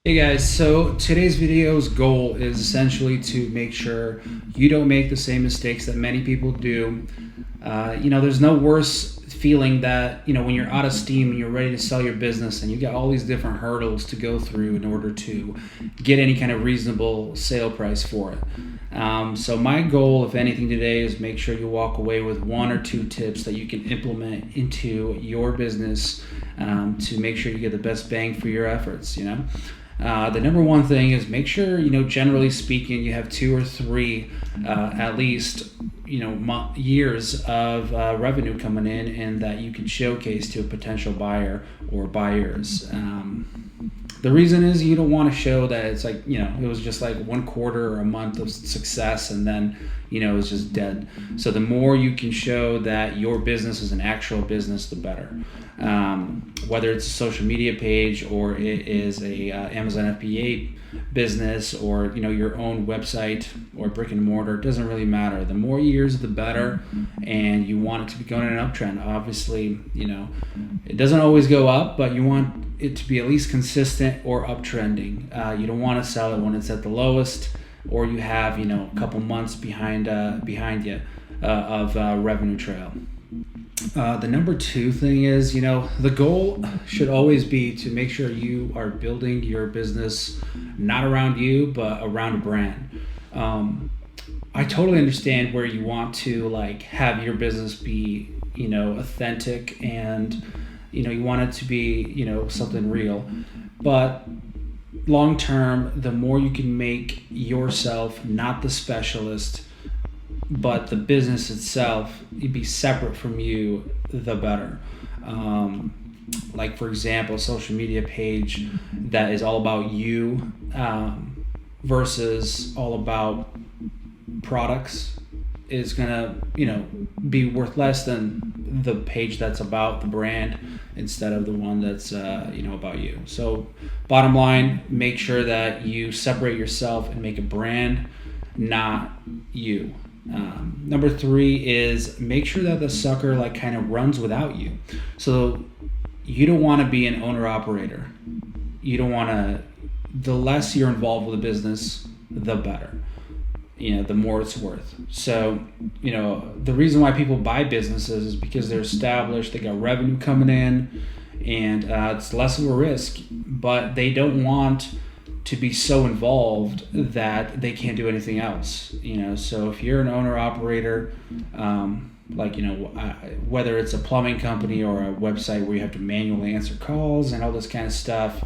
Hey guys, so today's video's goal is essentially to make sure you don't make the same mistakes that many people do. There's no worse feeling that, when you're out of steam and you're ready to sell your business and you got all these different hurdles to go through in order to get any kind of reasonable sale price for it. So my goal, if anything today, is make sure you walk away with one or two tips that you can implement into your business to make sure you get the best bang for your efforts, The number one thing is make sure, generally speaking, you have 2 or 3 at least, years of revenue coming in and that you can showcase to a potential buyer or buyers. The reason is you don't want to show that it's like, it was just like 1 quarter or a month of success and then, it was just dead. So the more you can show that your business is an actual business, the better. Whether it's a social media page or it is a Amazon FBA business or, your own website or brick and mortar, it doesn't really matter. The more years, the better. And you want it to be going in an uptrend. Obviously, it doesn't always go up, but you want it to be at least consistent or uptrending. You don't want to sell it when it's at the lowest or you have, a couple months behind you of revenue trail. The number 2 thing is, the goal should always be to make sure you are building your business not around you, but around a brand. I totally understand where you want to have your business be, authentic and, you want it to be, something real. But long term, the more you can make yourself not the specialist, but the business itself, it'd be separate from you, the better. For example, a social media page that is all about you versus all about products is gonna, be worth less than the page that's about the brand instead of the one that's, about you. So bottom line, make sure that you separate yourself and make a brand, not you. Number 3 is make sure that the sucker kind of runs without you. So you don't want to be an owner operator. You don't want to, the less you're involved with the business, the better. The more it's worth. So, the reason why people buy businesses is because they're established, they got revenue coming in, and it's less of a risk, but they don't want to be so involved that they can't do anything else. So if you're an owner operator, whether it's a plumbing company or a website where you have to manually answer calls and all this kind of stuff,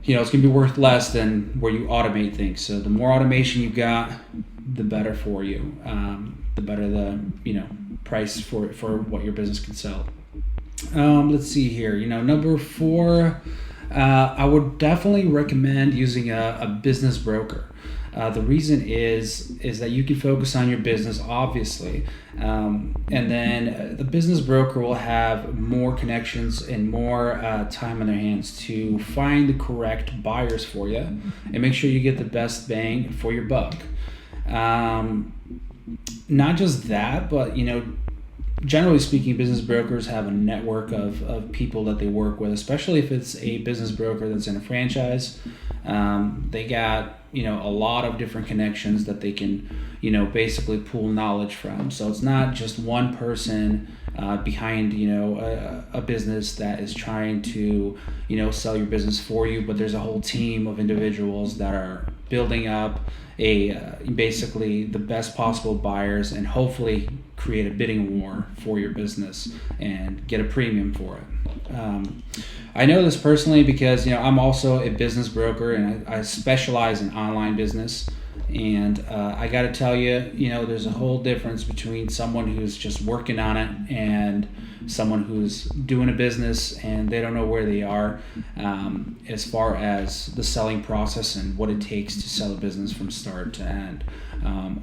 it's going to be worth less than where you automate things. So the more automation you got, the better for you. The better the, price for what your business can sell. Let's see here. Number 4, I would definitely recommend using a business broker. The reason is that you can focus on your business, obviously, and then the business broker will have more connections and more time on their hands to find the correct buyers for you and make sure you get the best bang for your buck. Not just that, but generally speaking, business brokers have a network of people that they work with, especially if it's a business broker that's in a franchise. They got, a lot of different connections that they can, basically pull knowledge from. So it's not just one person behind, a business that is trying to, sell your business for you, but there's a whole team of individuals that are building up basically the best possible buyers and hopefully create a bidding war for your business and get a premium for it. I know this personally because I'm also a business broker and I specialize in online business, and I got to tell you, there's a whole difference between someone who's just working on it and someone who's doing a business and they don't know where they are as far as the selling process and what it takes to sell a business from start to end.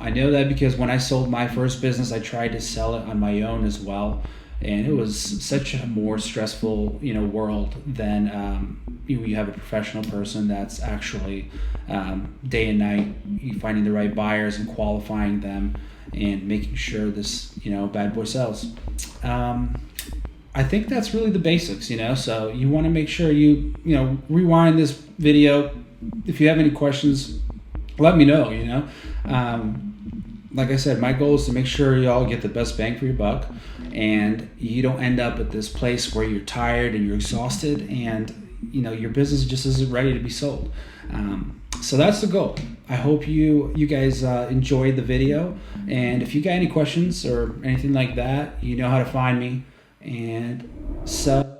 I know that because when I sold my first business, I tried to sell it on my own as well. And it was such a more stressful, world than you have a professional person that's actually day and night finding the right buyers and qualifying them and making sure this, bad boy sells. I think that's really the basics, you know. So you want to make sure you rewind this video. If you have any questions, let me know, you know. Like I said, my goal is to make sure y'all get the best bang for your buck, and you don't end up at this place where you're tired and you're exhausted, and your business just isn't ready to be sold. So that's the goal. I hope you guys enjoyed the video, and if you got any questions or anything like that, you know how to find me. And so